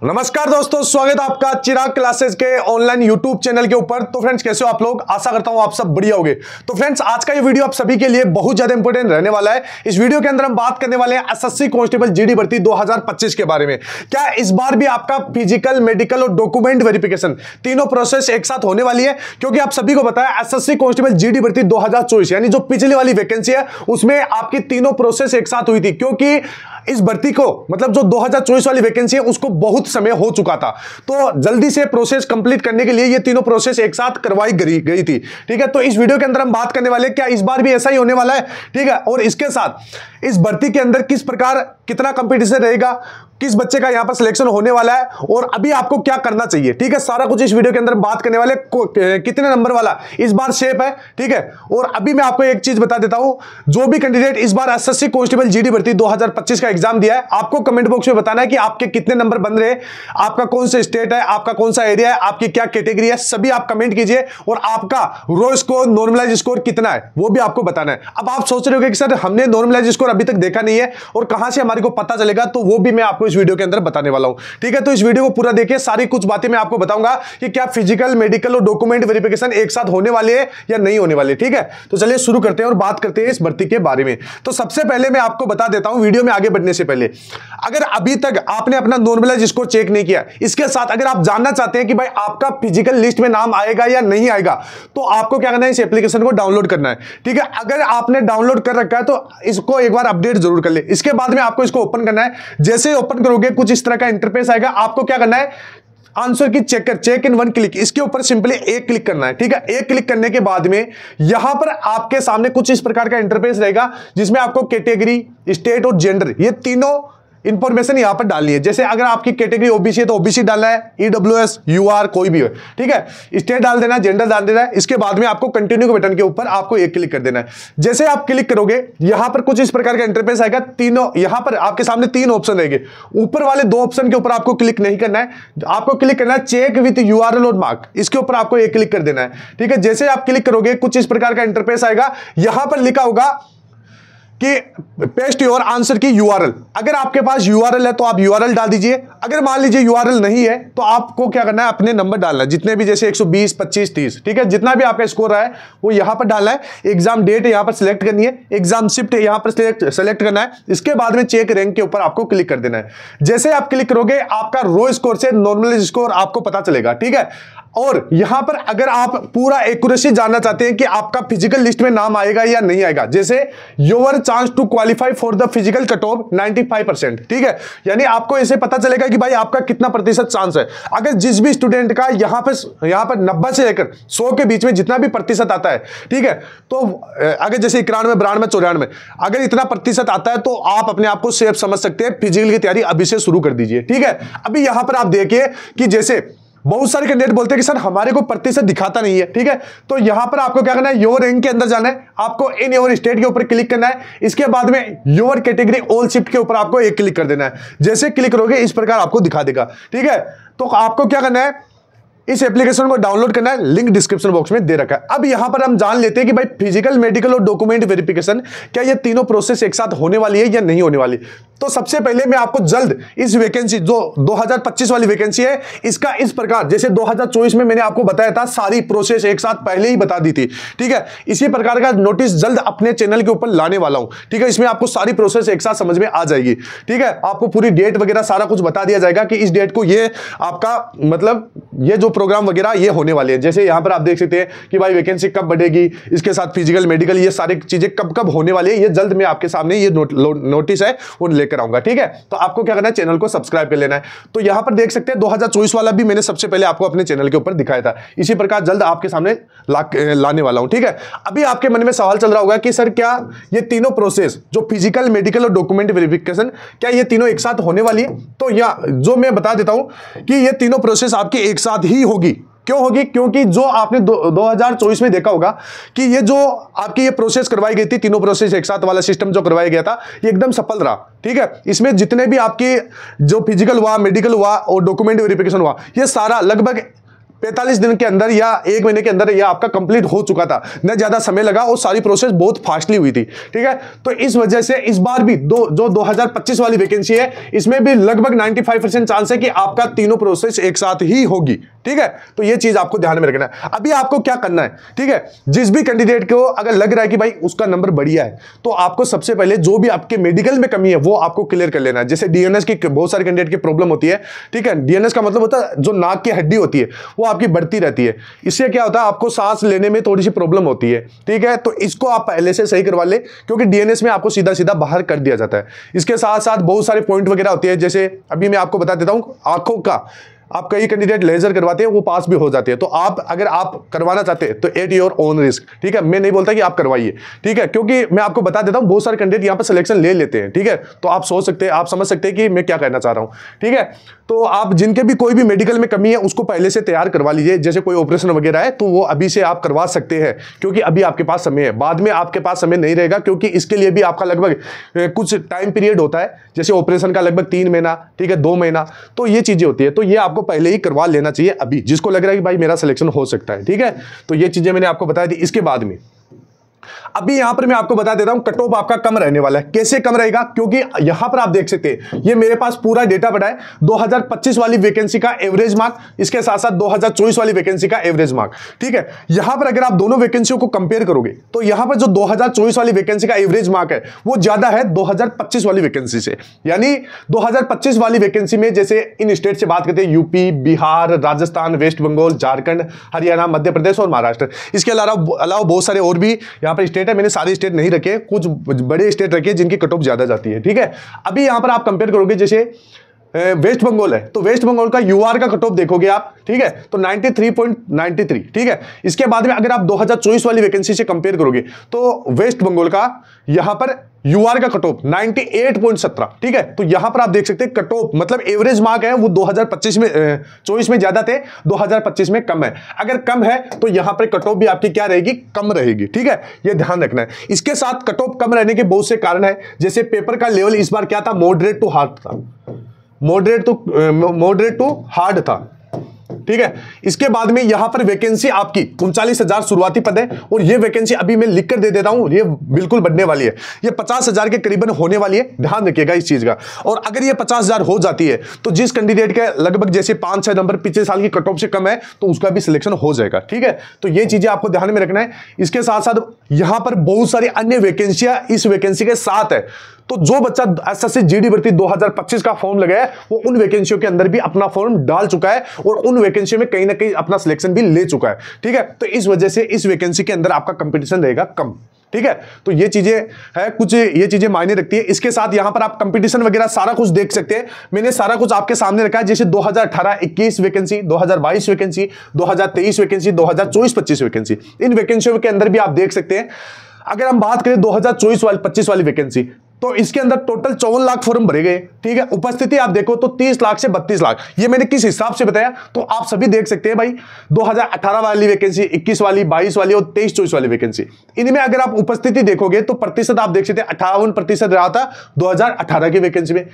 नमस्कार दोस्तों, स्वागत है आपका चिराग क्लासेस के ऑनलाइन यूट्यूब चैनल के ऊपर। तो फ्रेंड्स, कैसे हो आप लोग? आशा करता हूं आप सब बढ़िया होंगे। तो फ्रेंड्स, आज का ये वीडियो आप सभी के लिए बहुत ज्यादा इंपॉर्टेंट रहने वाला है। इस वीडियो के अंदर हम बात करने वाले हैं एसएससी कांस्टेबल जीडी भर्ती 2025 के बारे में। क्या इस बार भी आपका फिजिकल, मेडिकल और डॉक्यूमेंट वेरिफिकेशन तीनों प्रोसेस एक साथ होने वाली है? क्योंकि आप सभी को पता है एसएससी कांस्टेबल जीडी भर्ती 2024 यानी जो पिछली वाली वैकेंसी है उसमें आपकी तीनों प्रोसेस एक साथ हुई थी। क्योंकि इस भर्ती को मतलब जो 2024 वाली वैकेंसी है उसको बहुत समय हो चुका था, तो जल्दी से प्रोसेस कंप्लीट करने के लिए ये तीनों प्रोसेस एक साथ करवाई गई थी। ठीक है, तो इस वीडियो के अंदर हम बात करने वाले क्या इस बार भी ऐसा ही होने वाला है। ठीक है, और इसके साथ इस भर्ती के अंदर किस प्रकार कितना कंपटीशन रहेगा, किस बच्चे का यहां पर सिलेक्शन होने वाला है और अभी आपको क्या करना चाहिए। ठीक है, सारा कुछ इस वीडियो के अंदर बात करने वाले। कितने नंबर वाला इस बार शेप है। ठीक है, और अभी मैं आपको एक चीज बता देता हूं, जो भी कैंडिडेट इस बार एसएससी कांस्टेबल जीडी भर्ती 2025 का एग्जाम दिया है, आपको कमेंट बॉक्स में बताना है कि आपके कितने नंबर बन रहे हैं, आपका कौन सा स्टेट है, आपका कौन सा एरिया है, आपकी क्या कैटेगरी है, सभी आप कमेंट कीजिए। और आपका रो स्कोर, नॉर्मलाइज स्कोर कितना है वो भी आपको बताना है। अब आप सोच रहे हो कि सर हमने नॉर्मलाइज स्कोर अभी तक देखा नहीं है और कहां से हमारे को पता चलेगा, तो वो भी मैं आपको इस वीडियो के अंदर बताने वाला हूं। ठीक है, तो इस वीडियो को पूरा देखिए, सारी कुछ बातें मैं आपको बताऊंगा कि क्या फिजिकल, मेडिकल और डॉक्यूमेंट वेरिफिकेशन एक साथ होने वाले हैं या नहीं होने वाले। ठीक है, तो चलिए शुरू करते हैं और बात करते हैं इस भर्ती के बारे में। तो सबसे पहले मैं आपको बता देता हूं, वीडियो में आगे बढ़ने से पहले, अगर अभी तक आपने अपना नॉर्मलाइज स्कोर चेक नहीं किया, इसके साथ अगर आप जानना चाहते हैं कि भाई आपका फिजिकल लिस्ट में नाम आएगा या नहीं आएगा, तो आपको क्या करना है, इस एप्लीकेशन को डाउनलोड करना है। ठीक है, अगर आपने डाउनलोड कर रखा है तो इसको एक बार अपडेट जरूर कर ले। इसके बाद में आपको इसको ओपन करना है। जैसे ओपन करोगे कुछ इस तरह का इंटरफेस आएगा। आपको क्या करना है, आंसर की चेक इन वन क्लिक, इसके ऊपर सिंपली एक क्लिक करना है। ठीक है, एक क्लिक करने के बाद में यहां पर आपके सामने कुछ इस प्रकार का इंटरफेस रहेगा, जिसमें आपको कैटेगरी, स्टेट और जेंडर ये तीनों इंफॉर्मेशन यहां पर डालनी है। जैसे अगर आपकी कैटेगरी ओबीसी है तो ओबीसी डालना है, ईडब्ल्यूएस, यूआर कोई भी हो। ठीक है, स्टेट डाल देना है, जेंडर डाल देना है। इसके बाद में आपको कंटिन्यू के बटन के ऊपर आपको एक क्लिक कर देना है। जैसे आप क्लिक करोगे यहां पर कुछ इस प्रकार का इंटरफेस आएगा। तीनों यहां पर आपके सामने तीन ऑप्शन रहेंगे। ऊपर वाले दो ऑप्शन के ऊपर आपको क्लिक नहीं करना है, आपको क्लिक करना है चेक विद यूआरएल और मार्क, इसके ऊपर आपको एक क्लिक कर देना है। ठीक है, जैसे आप क्लिक करोगे कुछ इस प्रकार का इंटरफेस आएगा। यहां पर लिखा होगा कि पेस्ट योर आंसर की यूआरएल। अगर आपके पास यूआरएल है तो आप यूआरएल डाल दीजिए। अगर मान लीजिए यूआरएल नहीं है तो आपको क्या करना है, अपने नंबर डालना है, जितने भी, जैसे 120, 25, 30। ठीक है, जितना भी आपका स्कोर रहा है वो यहां पर डालना है। एग्जाम डेट यहां पर सिलेक्ट करनी है, एग्जाम शिफ्ट यहां पर सिलेक्ट करना है। इसके बाद में चेक रैंक के ऊपर आपको क्लिक कर देना है। जैसे आप क्लिक करोगे आपका रो स्कोर से नॉर्मल स्कोर आपको पता चलेगा। ठीक है, और यहां पर अगर आप पूरा एक्यूरेसी जानना चाहते हैं कि आपका फिजिकल लिस्ट में नाम आएगा या नहीं आएगा, जैसे your chance to qualify for the physical cut off 95%। ठीक है, यानी आपको ऐसे पता चलेगा कि भाई आपका कितना प्रतिशत चांस है। अगर जिस भी स्टूडेंट का यहां पर 90 से लेकर 100 के बीच में जितना भी प्रतिशत आता है, ठीक है, तो अगर जैसे 91, 92, 94 अगर इतना प्रतिशत आता है तो आप अपने आप को सेफ समझ सकते हैं। फिजिकल की तैयारी अभी से शुरू कर दीजिए। ठीक है, अभी यहां पर आप देखिए कि जैसे बहुत सारे कैंडिडेट बोलते हैं कि सर हमारे को प्रतिशत दिखाता नहीं है। ठीक है, तो यहां पर आपको क्या करना है, योर रैंक के अंदर जाना है, आपको इन योर स्टेट के ऊपर क्लिक करना है। इसके बाद में योर कैटेगरी ऑल शिफ्ट के ऊपर आपको एक क्लिक कर देना है। जैसे क्लिक करोगे इस प्रकार आपको दिखा देगा। ठीक है, तो आपको क्या करना है, इस एप्लीकेशन को डाउनलोड करना है, लिंक डिस्क्रिप्शन बॉक्स में दे रखा है। अब यहां पर हम जान लेते हैं कि भाई फिजिकल, मेडिकल और डॉक्यूमेंट वेरिफिकेशन क्या ये तीनों प्रोसेस एक साथ होने वाली है या नहीं होने वाली। तो सबसे पहले मैं आपको जल्द इस वैकेंसी जो 2025 वाली वैकेंसी है इसका इस प्रकार, जैसे 2024 में मैंने आपको बताया था सारी प्रोसेस एक साथ पहले ही बता दी थी। ठीक है, इसी प्रकार का नोटिस जल्द अपने चैनल के ऊपर लाने वाला हूं। ठीक है, इसमें आपको सारी प्रोसेस एक साथ समझ में आ जाएगी। ठीक है, आपको पूरी डेट वगैरह सारा कुछ बता दिया जाएगा कि इस डेट को ये आपका मतलब ये जो प्रोग्राम वगैरह ये होने वाले हैं। जैसे यहां पर आप देख सकते हैं कि भाई वैकेंसी कब बढ़ेगी, इसके साथ फिजिकल, मेडिकल ये सारी चीजें कब कब होने वाली है, ये जल्द मैं आपके सामने ये नोटिस है वो लेकर आऊंगा। ठीक है, तो आपको क्या करना है, चैनल को सब्सक्राइब कर लेना है। तो यहां पर देख सकते हैं 2024 वाला भी मैंने सबसे पहले आपको अपने चैनल के ऊपर दिखाया था। इसी प्रकार जल्द आपके सामने लाने वाला हूं। ठीक है, अभी आपके मन में सवाल चल रहा होगा कि सर क्या ये तीनों प्रोसेस जो फिजिकल, मेडिकल और डॉक्यूमेंट वेरिफिकेशन क्या ये तीनों एक साथ होने वाली है? तो जो मैं बता देता हूं कि ये तीनों प्रोसेस आपकी एक साथ ही होगी। क्यों होगी? क्योंकि जो आपने 2024 में देखा होगा कि ये जो आपकी ये प्रोसेस करवाई गई थी, तीनों प्रोसेस एक साथ वाला सिस्टम जो करवाया गया था ये एकदम सफल रहा। ठीक है, इसमें जितने भी आपके जो फिजिकल हुआ, मेडिकल हुआ और डॉक्यूमेंट वेरिफिकेशन हुआ, ये सारा लगभग 45 दिन के अंदर या 1 महीने के अंदर यह आपका कंप्लीट हो चुका था, न ज्यादा समय लगा और सारी प्रोसेस बहुत फास्टली हुई थी। ठीक है, तो इस वजह से इस बार भी जो 2025 वाली वैकेंसी है इसमें भी लगभग 95% चांस है कि आपका तीनों प्रोसेस एक साथ ही होगी। ठीक है, तो यह चीज आपको ध्यान में रखना है। अभी आपको क्या करना है, ठीक है, जिस भी कैंडिडेट को अगर लग रहा है कि भाई उसका नंबर बढ़िया है, तो आपको सबसे पहले जो भी आपके मेडिकल में कमी है वो आपको क्लियर कर लेना है। जैसे डीएनएस की बहुत सारे कैंडिडेट की प्रॉब्लम होती है। ठीक है, डीएनएस का मतलब होता है जो नाक की हड्डी होती है वो आपकी बढ़ती रहती है, इससे क्या होता है आपको सांस लेने में थोड़ी सी प्रॉब्लम होती है। ठीक है, तो इसको आप पहले से सही करवा ले, क्योंकि डीएनएस में आपको सीधा सीधा बाहर कर दिया जाता है। इसके साथ साथ बहुत सारे पॉइंट वगैरह होते हैं, जैसे अभी मैं आपको बता देता हूं आंखों का, आप कई कैंडिडेट लेजर करवाते हैं वो पास भी हो जाते हैं। तो आप अगर आप करवाना चाहते हैं तो एट योर ओन रिस्क। ठीक है, मैं नहीं बोलता कि आप करवाइए। ठीक है, क्योंकि मैं आपको बता देता हूं बहुत सारे कैंडिडेट यहां पर सिलेक्शन ले लेते हैं। ठीक है, तो आप सोच सकते हैं, आप समझ सकते हैं कि मैं क्या कहना चाह रहा हूं। ठीक है, तो आप जिनके भी कोई भी मेडिकल में कमी है उसको पहले से तैयार करवा लीजिए। जैसे कोई ऑपरेशन वगैरह है तो वो अभी से आप करवा सकते हैं, क्योंकि अभी आपके पास समय है। बाद में आपके पास समय नहीं रहेगा, क्योंकि इसके लिए भी आपका लगभग कुछ टाइम पीरियड होता है, जैसे ऑपरेशन का लगभग 3 महीना, ठीक है, 2 महीना, तो ये चीजें होती है। तो ये आपको पहले ही करवा लेना चाहिए अभी, जिसको लग रहा है कि भाई मेरा सिलेक्शन हो सकता है। ठीक है, तो ये चीजें मैंने आपको बता दी। इसके बाद में अभी यहां पर मैं आपको बता देता हूं कट ऑफ आपका कम रहने वाला है। कैसे कम रहेगा, क्योंकि यहां पर आप देख सकते हैं ये मेरे पास पूरा डेटा पड़ा है 2025 वाली वैकेंसी का एवरेज मार्क, इसके साथ साथ 2024 वाली वैकेंसी का एवरेज मार्क। ठीक है, यहां पर अगर आप दोनों वैकेंसियों को कंपेयर करोगे तो यहां पर जो 2024 वाली वैकेंसी का एवरेज मार्क है वो ज्यादा है 2025 वाली वैकेंसी से। यानी 2025 वाली वैकेंसी में जैसे इन स्टेट से बात करते हैं यूपी, बिहार, राजस्थान, वेस्ट बंगाल, झारखंड, हरियाणा, मध्य प्रदेश और महाराष्ट्र, इसके अलावा बहुत सारे और भी यहां पर स्टेट है। मैंने सारे स्टेट नहीं रखे, कुछ बड़े स्टेट रखे जिनकी कट ऑफ ज्यादा जाती है। ठीक है, अभी यहां पर आप कंपेयर करोगे, जैसे वेस्ट बंगाल है तो वेस्ट बंगाल का यूआर का कट ऑफ देखोगे आप, ठीक है, तो 93.93। ठीक है, इसके बाद में अगर आप 2024 वाली वैकेंसी से कंपेयर करोगे तो वेस्ट बंगाल का यहां पर यूआर का कट ऑफ 98.17। ठीक है, तो यहां पर आप देख सकते हैं कट ऑफ मतलब एवरेज मार्क है वो 2025 में 24 में ज्यादा थे, 2025 में कम है। अगर कम है तो यहां पर कट ऑफ भी आपकी क्या रहेगी, कम रहेगी। ठीक है, ये ध्यान रखना है। इसके साथ कट ऑफ कम रहने के बहुत से कारण है, जैसे पेपर का लेवल इस बार क्या था, मॉडरेट टू हार्ड था, मॉडरेट टू हार्ड था। ठीक है, इसके बाद में यहां पर वैकेंसी आपकी 39,000 शुरुआती पद है, और ये वैकेंसी अभी मैं लिख कर दे देता हूं, ये बिल्कुल बढ़ने वाली है, ये 50,000 के करीबन होने वाली है। ध्यान रखिएगा इस चीज का। और अगर ये 50,000 हो जाती है तो जिस कैंडिडेट के लगभग जैसे 5-6 नंबर पिछले साल की कट ऑफ से कम है तो उसका भी सिलेक्शन हो जाएगा। ठीक है, तो ये चीजें आपको ध्यान में रखना है। इसके साथ साथ यहां पर बहुत सारी अन्य वैकेंसियां इस वैकेंसी के साथ है, तो जो बच्चा एसएससी जीडी भर्ती 2025 का फॉर्म लगाया वो उन वैकेंसियों के अंदर भी अपना फॉर्म डाल चुका है और उन वैकेंसियों में कहीं ना कहीं अपना सिलेक्शन भी ले चुका है। ठीक है, तो इस वजह से इस वैकेंसी के अंदर आपका कंपटीशन रहेगा कम। ठीक है, तो ये चीजें है, कुछ ये चीजें मायने रखती है। इसके साथ यहां पर आप कंपटीशन वगैरह सारा कुछ देख सकते हैं, मैंने सारा कुछ आपके सामने रखा है। जैसे 2018-21 वैकेंसी, 2022 वैकेंसी, 2023 वैकेंसी, 2024-25 वैकेंसी, इन वैकेंसियों के अंदर भी आप देख सकते हैं। अगर हम बात करें 2024-25 वाली वैकेंसी, तो इसके अंदर टोटल 54 लाख फॉर्म भरे गए। ठीक है, उपस्थिति आप देखो तो 30 लाख से 32 लाख। ये मैंने किस हिसाब से बताया तो आप सभी देख सकते हैं भाई, 2018 वाली वैकेंसी, 21 वाली, 22 वाली और 23-24 वाली वैकेंसी, इनमें अगर आप उपस्थिति देखोगे तो प्रतिशत आप देख सकते हैं 58% रहा था 2018 की वैकेंसी में।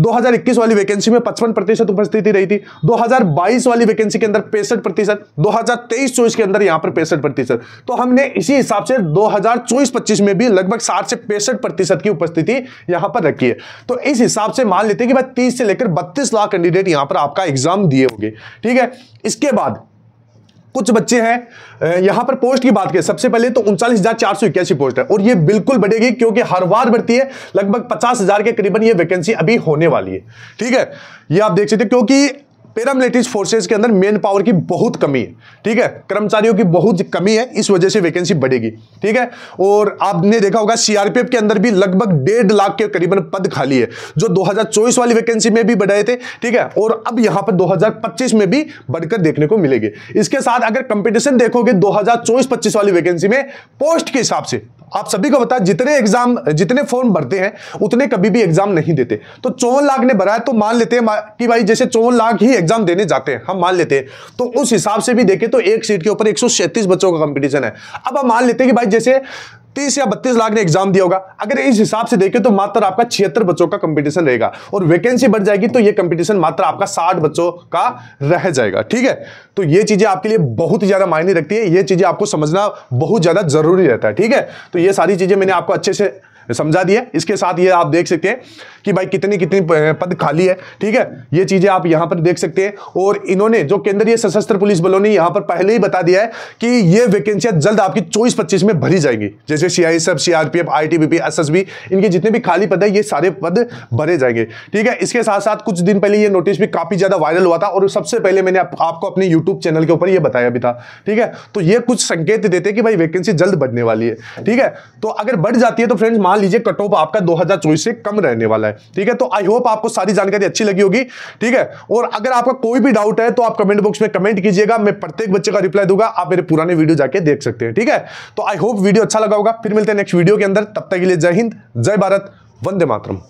2021 वाली वैकेंसी में 55% उपस्थिति रही थी। 2022 वाली वैकेंसी के अंदर 65%, 2023-24 के अंदर यहां पर 65%। तो हमने इसी हिसाब से 2024-25 में भी लगभग 60 से 65% की उपस्थिति यहां पर रखी है। तो इस हिसाब से मान लेते हैं कि भाई 30 से लेकर 32 लाख कैंडिडेट यहां पर आपका एग्जाम दिए होंगे। ठीक है, इसके बाद कुछ बच्चे हैं यहां पर पोस्ट की बात करें, सबसे पहले तो 39,481 पोस्ट है और ये बिल्कुल बढ़ेगी क्योंकि हर बार बढ़ती है। लगभग 50,000 के करीबन ये वैकेंसी अभी होने वाली है। ठीक है, ये आप देख सकते हैं क्योंकि पैरामिलिट्री फोर्सेस के अंदर मेन पावर की बहुत कमी है। ठीक है, कर्मचारियों की बहुत कमी है, इस वजह से वैकेंसी बढ़ेगी। ठीक है, और आपने देखा होगा सीआरपीएफ के अंदर भी लगभग 1.5 लाख के करीबन पद खाली है, जो 2024 वाली वैकेंसी में भी बढ़ाए थे। ठीक है, और अब यहां पर 2025 में भी बढ़कर देखने को मिलेगी। इसके साथ अगर कंपटीशन देखोगे 2024-25 वाली वैकेंसी में पोस्ट के हिसाब से, आप सभी को पता है जितने फॉर्म भरते हैं उतने कभी भी एग्जाम नहीं देते। तो 54 लाख ने भरा है तो मान लेते हैं कि भाई जैसे 54 लाख ही एग्जाम देने जाते हैं, हम मान लेते हैं, तो उस हिसाब से भी देखें तो एक सीट के ऊपर 137 बच्चों का कंपटीशन है। अब हम मान लेते हैं कि भाई जैसे 30 या 32 लाख ने एग्जाम दिया होगा। अगर इस हिसाब से देखें तो मात्र आपका 76 बच्चों का कंपटीशन रहेगा और वैकेंसी बढ़ जाएगी तो ये कंपटीशन मात्र आपका 60 बच्चों का रह जाएगा। ठीक है, तो ये चीजें आपके लिए बहुत ही ज्यादा मायने रखती है, ये चीजें आपको समझना बहुत ज्यादा जरूरी रहता है। ठीक है, तो ये सारी चीजें मैंने आपको अच्छे से समझा दिया। इसके साथ ये आप देख सकते हैं कि भाई कितनी कितनी पद खाली है। ठीक है, ये चीजें आप यहां पर देख सकते हैं और इन्होंने जो केंद्रीय सशस्त्र पुलिस बलों ने यहां पर पहले ही बता दिया है कि ये वैकेंसियां जल्द आपकी 24-25 में भरी जाएंगी। जैसे सीआईएसएफ, सीआरपीएफ, आईटीबीपी, एसएसबी, इनके जितने भी खाली पद है ये सारे पद भरे जाएंगे। ठीक है, इसके साथ साथ कुछ दिन पहले ये नोटिस भी काफी ज्यादा वायरल हुआ था और सबसे पहले मैंने आपको अपने यूट्यूब चैनल के ऊपर ये बताया भी था। ठीक है, तो ये कुछ संकेत देते हैं कि भाई वैकेंसी जल्द बढ़ने वाली है। ठीक है, तो अगर बढ़ जाती है तो फ्रेंड्स मान लीजिए कट ऑफ आपका 2024 से कम रहने वाला है। ठीक है, तो आई होप आपको सारी जानकारी अच्छी लगी होगी। ठीक है, और अगर आपका कोई भी डाउट है तो आप कमेंट बॉक्स में कमेंट कीजिएगा, मैं प्रत्येक बच्चे का रिप्लाई दूंगा। आप मेरे पुराने वीडियो जाके देख सकते हैं। ठीक है, तो आई होप वीडियो अच्छा लगा होगा। फिर मिलते हैं नेक्स्ट वीडियो के अंदर, तब तक के लिए जय हिंद, जय भारत, वंदे मातरम।